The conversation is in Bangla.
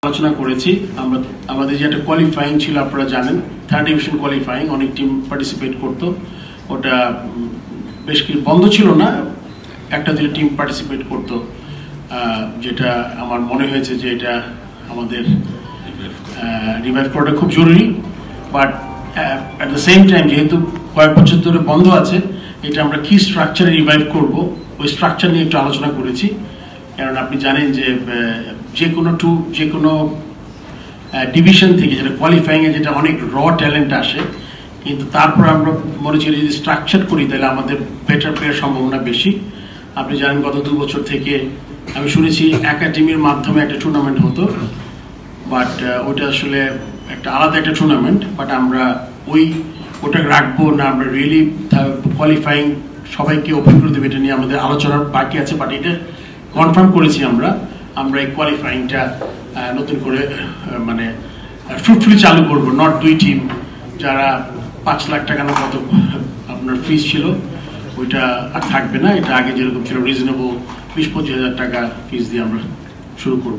আলোচনা করেছি আমরা আমাদের যে একটা কোয়ালিফাইং ছিল আপনারা জানেন থার্ড ডিভিশন কোয়ালিফাইং অনেক টিম পার্টিসিপেট করতো ওটা বেশ কিছু বন্ধ ছিল না একটা দুটো টিম পার্টিসিপেট করতো যেটা আমার মনে হয়েছে যে এটা আমাদের রিভাইভ করাটা খুব জরুরি but at the same time যেহেতু কয়েক বছর ধরে বন্ধ আছে এটা আমরা কি স্ট্রাকচারে রিভাইভ করব ওই স্ট্রাকচার নিয়ে একটু আলোচনা করেছি কারণ আপনি জানেন যে যে কোনো ডিভিশন থেকে যেটা কোয়ালিফাইংয়ে যেটা অনেক র ট্যালেন্ট আসে কিন্তু তারপর আমরা মনে করি যদি স্ট্রাকচার করি তাহলে আমাদের বেটার প্লেয়ার সম্ভাবনা বেশি আপনি জানেন গত 2 বছর থেকে আমি শুনেছি একাডেমির মাধ্যমে একটা টুর্নামেন্ট হতো বাট ওটা আসলে একটা আলাদা একটা টুর্নামেন্ট বাট আমরা ওটা রাখবো না আমরা রিয়েলি কোয়ালিফাইং সবাইকে ওপেন করে দেবো এটা নিয়ে আমাদের আলোচনার বাকি আছে বাট এটা কনফার্ম করেছি আমরা এই কোয়ালিফাইংটা নতুন করে মানে ফ্রুটফুলি চালু করবো নট 2 টিম যারা 5 লাখ টাকা না কত আপনার ফিস ছিল ওইটা আর থাকবে না এটা আগে যেরকম ছিল রিজনেবল 20-25 হাজার টাকা ফিস দিয়ে আমরা শুরু করবো